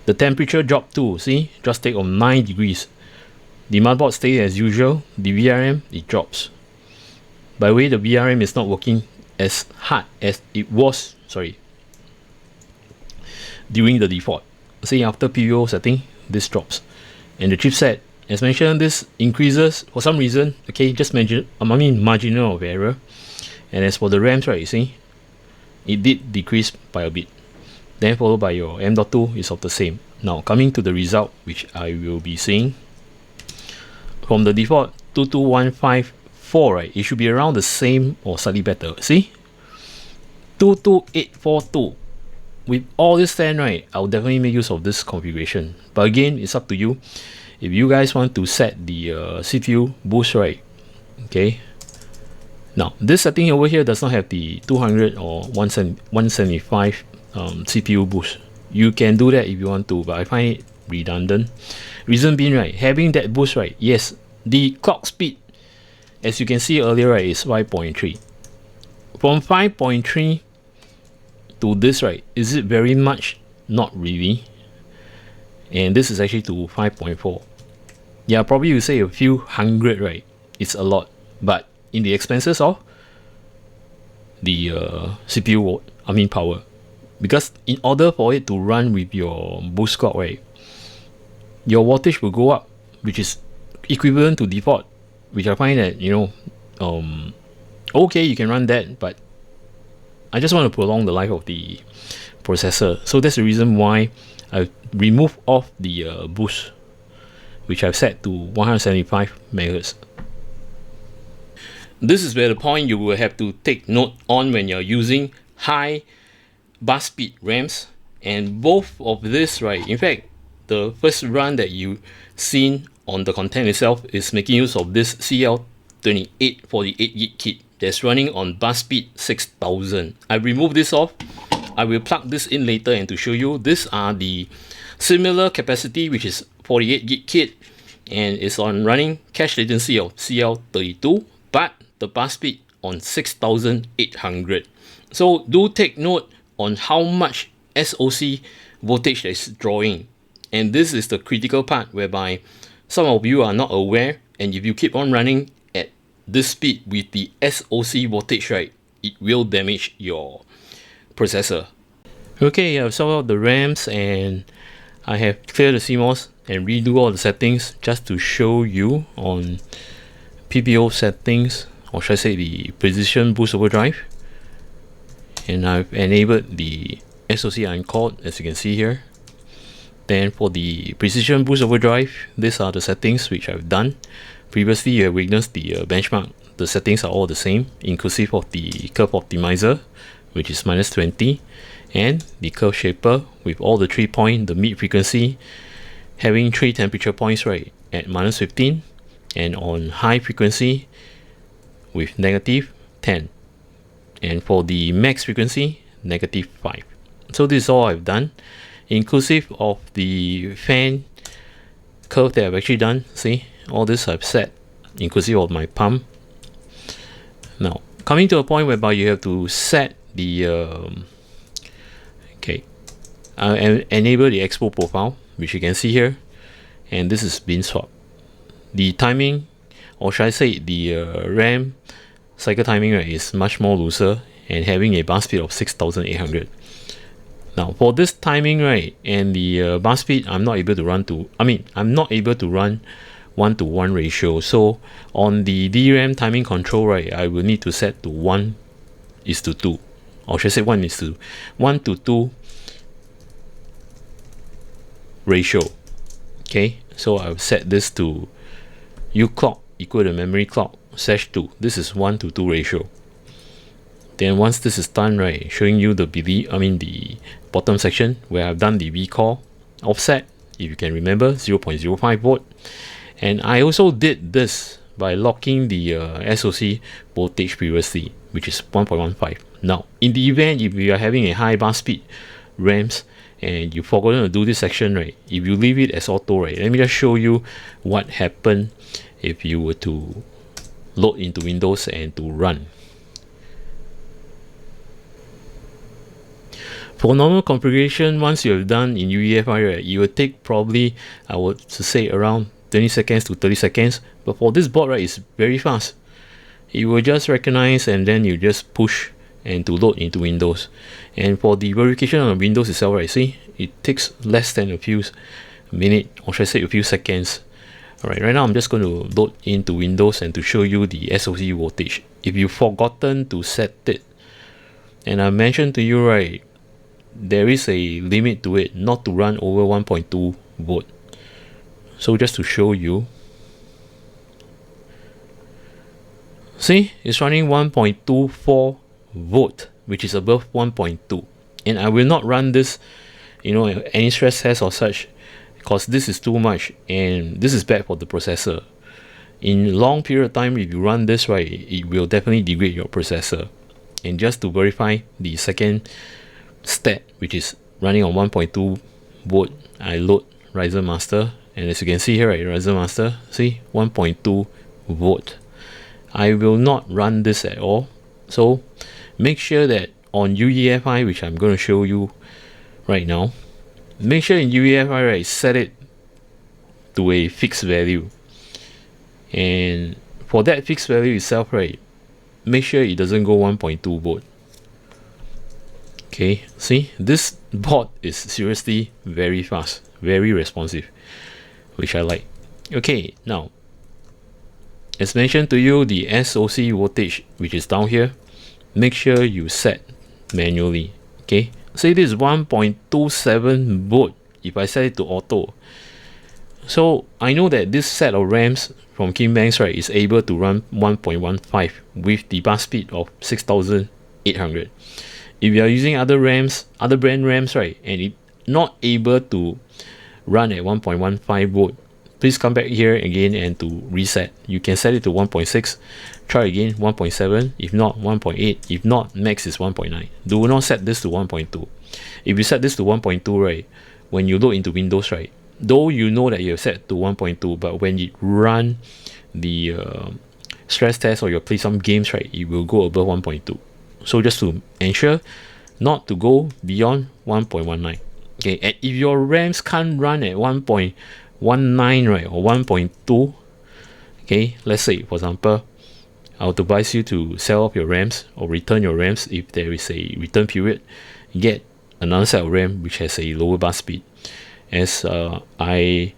Speaker 1: The temperature dropped too, see, drastic of 9 degrees. The motherboard stays as usual. The VRM, it drops. By the way, the VRM is not working as hard as it was, during the default. See, after PBO setting, this drops. And the chipset, as mentioned, this increases for some reason, okay, just marginal of error. And as for the RAMs, right, you see, it did decrease by a bit. Then followed by your M.2 is of the same. Now coming to the result, which I will be seeing from the default 22154, right, it should be around the same or slightly better. See, 22842. With all this stand, right, I'll definitely make use of this configuration. But again, it's up to you. If you guys want to set the CPU boost, right, okay. Now this setting over here does not have the 200 or 175 CPU boost. You can do that if you want to, but I find it redundant. Reason being, right, having that boost, right, yes, the clock speed, as you can see earlier, right, is 5.3. From 5.3 to this, right, is it very much? Not really. And this is actually to 5.4. Yeah, probably you say a few hundred, right, it's a lot. But in the expenses of the CPU power, because in order for it to run with your boost clock, right, your wattage will go up, which is equivalent to default, which I find that okay, you can run that, but I just want to prolong the life of the processor. So that's the reason why I remove off the boost, which I've set to 175 megahertz. This is where the point you will have to take note on when you're using high bus speed RAMs. And both of this, right, in fact, the first run that you seen on the content itself is making use of this CL28 48 gig kit that's running on bus speed 6000. I removed this off. I will plug this in later and to show you these are the similar capacity, which is 48 gig kit, and it's on running cache latency of CL32, but the bus speed on 6800. So do take note on how much SoC voltage that is drawing, and this is the critical part whereby some of you are not aware, and if you keep on running at this speed with the SoC voltage, right, it will damage your processor. Okay, I've sorted out the RAMs and I have cleared the CMOS and redo all the settings just to show you on PBO settings, or should I say the Precision Boost Overdrive. And I've enabled the SoC uncalled, as you can see here. Then for the Precision Boost Overdrive, these are the settings which I've done. Previously you have witnessed the benchmark. The settings are all the same, inclusive of the curve optimizer, which is -20, and the curve shaper with all the 3 points, the mid frequency having 3 temperature points, right, at -15, and on high frequency with -10, and for the max frequency -5. So this is all I've done, inclusive of the fan curve that I've actually done. See, all this I've set, inclusive of my pump. Now coming to a point whereby you have to set the I enable the Expo Profile, which you can see here, and this is bin swap. The timing, or should I say the RAM cycle timing, right, is much more looser and having a bus speed of 6800. Now for this timing, right, and the bus speed, I'm not able to run 1-to-1 ratio. So on the DRAM timing control, right, I will need to set to 1:2, or should I say 1:2 ratio. Okay, so I'll set this to U clock equal to memory clock /2. This is 1:2 ratio. Then once this is done, right, showing you the the bottom section where I've done the VCore offset, if you can remember, 0.05 volt. And I also did this by locking the SoC voltage previously, which is 1.15. Now in the event if you are having a high bus speed RAMs and you've forgotten to do this section, right, if you leave it as auto, right, let me just show you what happened if you were to load into Windows and to run. For normal configuration, once you have done in UEFI, right, it will take probably, I would say, around 20 seconds to 30 seconds. But for this board, right, it's very fast. It will just recognize and then you just push and to load into Windows. And for the verification on Windows itself, right, see, it takes less than a few minutes, or should I say a few seconds. Alright, right now I'm just going to load into Windows and to show you the SoC voltage. If you've forgotten to set it, and I mentioned to you, right, there is a limit to it, not to run over 1.2 volt. So just to show you, see, it's running 1.24 volt, which is above 1.2. And I will not run this, any stress test or such, because this is too much and this is bad for the processor. In long period of time, if you run this, right, it will definitely degrade your processor. And just to verify the second stat, which is running on 1.2 volt, I load Riser Master, and as you can see here, right, Riser Master, see, 1.2 volt. I will not run this at all. So make sure that on UEFI, which I'm going to show you right now, make sure in UEFI, right, set it to a fixed value. And for that fixed value itself, right, make sure it doesn't go 1.2 volt. Okay, see, this board is seriously very fast, very responsive, which I like. Okay, now, as mentioned to you, the SoC voltage, which is down here, make sure you set manually. Okay, say this is 1.27 volt if I set it to auto. So I know that this set of RAMs from KingBank, right, is able to run 1.15 with the bus speed of 6800. If you are using other RAMs, other brand RAMs, right, and it not able to run at 1.15 volt, please come back here again and to reset. You can set it to 1.6, try again 1.7, if not 1.8, if not max is 1.9. Do not set this to 1.2. If you set this to 1.2, right, when you load into Windows, right, though you know that you have set to 1.2, but when you run the stress test or you play some games, right, it will go above 1.2. So just to ensure not to go beyond 1.19. Okay, and if your RAMs can't run at 1.19, right, or 1.2, okay, let's say for example, I would advise you to sell off your RAMs or return your RAMs. If there is a return period, get another set of RAM which has a lower bus speed. As I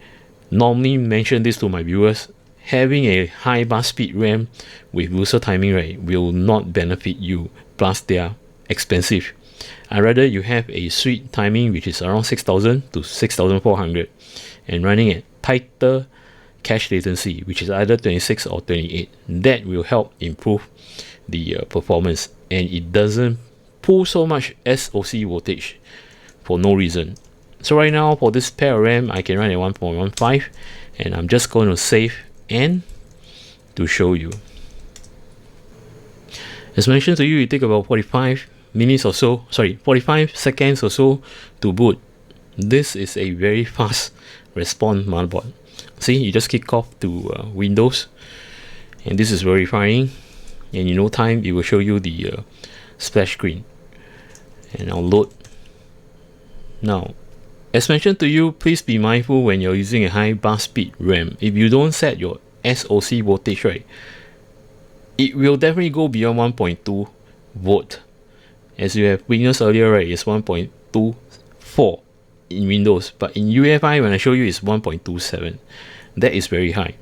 Speaker 1: normally mention this to my viewers, having a high bus speed RAM with looser timing, right, will not benefit you, plus they are expensive. I'd rather you have a sweet timing which is around 6000 to 6400 and running at tighter cache latency, which is either 26 or 28. That will help improve the performance, and it doesn't pull so much SoC voltage for no reason. So right now for this pair of RAM, I can run at 1.15, and I'm just going to save and to show you. As mentioned to you, it takes about 45 seconds or so to boot. This is a very fast response motherboard. See, you just kick off to Windows, and this is verifying, and in no time it will show you the splash screen. and I'll load. Now, as mentioned to you, please be mindful when you're using a high bus speed RAM. If you don't set your SoC voltage right, it will definitely go beyond 1.2 volt. As you have witnessed earlier, right, it's 1.24 in Windows, but in UEFI, when I show you, it's 1.27. That is very high.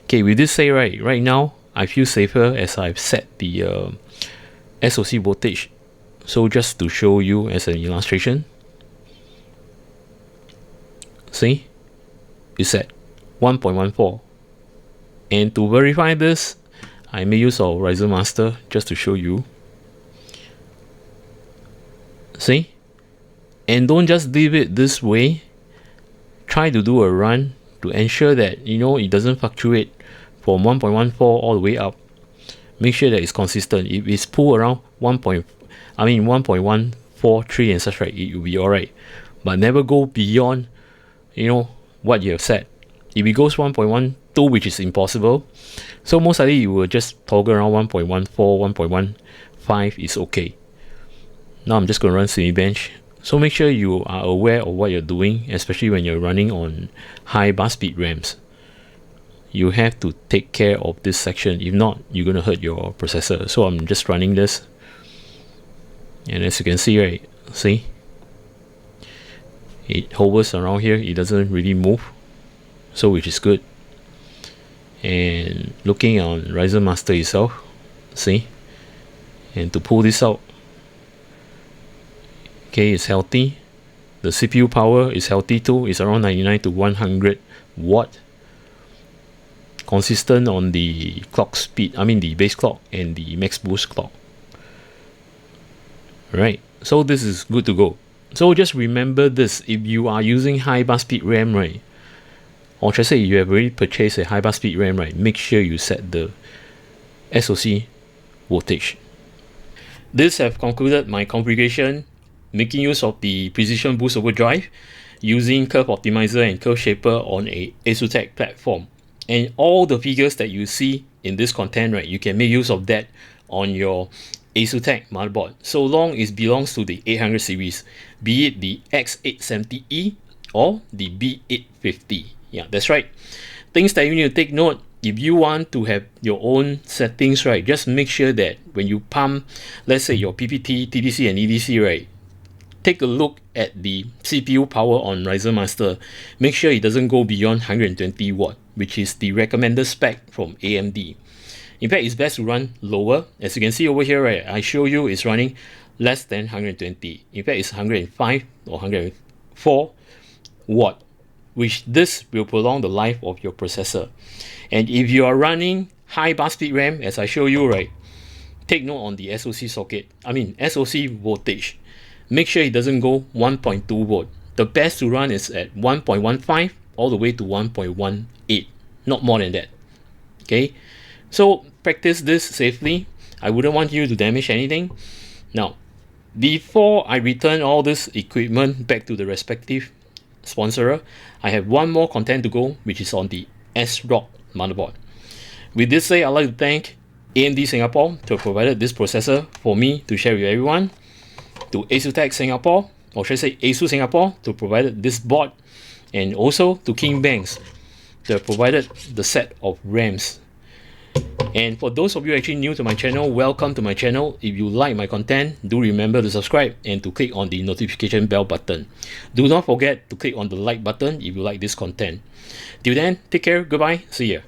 Speaker 1: Okay, with this say, right now I feel safer as I've set the SoC voltage. So just to show you as an illustration, see, it's at 1.14. And to verify this, I may use our Riser Master just to show you. See? And don't just leave it this way. Try to do a run to ensure that it doesn't fluctuate from 1.14 all the way up. Make sure that it's consistent. If it's pull around 1.143 and such, right, it will be alright. But never go beyond what you have set. If it goes 1.12, which is impossible, so most likely you will just toggle around 1.14, 1.15 is okay. Now I'm just going to run Cinebench. So make sure you are aware of what you're doing, especially when you're running on high bus speed RAMs. You have to take care of this section. If not, you're going to hurt your processor. So I'm just running this. And as you can see, right, see, it hovers around here. It doesn't really move, so which is good. And looking on Riser Master itself, see, and to pull this out, okay, it's healthy. The CPU power is healthy too. It's around 99 to 100 watt. Consistent on the clock speed, the base clock and the max boost clock. Right, so this is good to go. So just remember this: if you are using high bus speed RAM, right, or should I say you have already purchased a high bus speed RAM, right, make sure you set the SoC voltage. This have concluded my configuration making use of the Precision Boost Overdrive using Curve Optimizer and Curve Shaper on a Asustek platform. And all the figures that you see in this content, right, you can make use of that on your Asustek motherboard, so long it belongs to the 800 series, be it the X870E or the B850. Yeah, that's right. Things that you need to take note: if you want to have your own settings, right, just make sure that when you pump, let's say your PPT, TDC and EDC, right, take a look at the CPU power on Riser Master. Make sure it doesn't go beyond 120 watt, which is the recommended spec from AMD. In fact, it's best to run lower. As you can see over here, right, I show you it's running less than 120. In fact, it's 105 or 104 watt, which this will prolong the life of your processor. And if you are running high bus speed RAM, as I show you, right, take note on the SoC socket, SoC voltage. Make sure it doesn't go 1.2 volt. The best to run is at 1.15 all the way to 1.18, not more than that. Okay, so practice this safely. I wouldn't want you to damage anything. Now, before I return all this equipment back to the respective sponsor, I have one more content to go, which is on the ASRock motherboard. With this say, I'd like to thank AMD Singapore to have provided this processor for me to share with everyone, to Asustek Singapore, or should I say ASUS Singapore, to provide this board, and also to KingBank to have provided the set of RAMs. And for those of you actually new to my channel, welcome to my channel. If you like my content, do remember to subscribe and to click on the notification bell button. Do not forget to click on the like button if you like this content. Till then, take care, goodbye, see ya.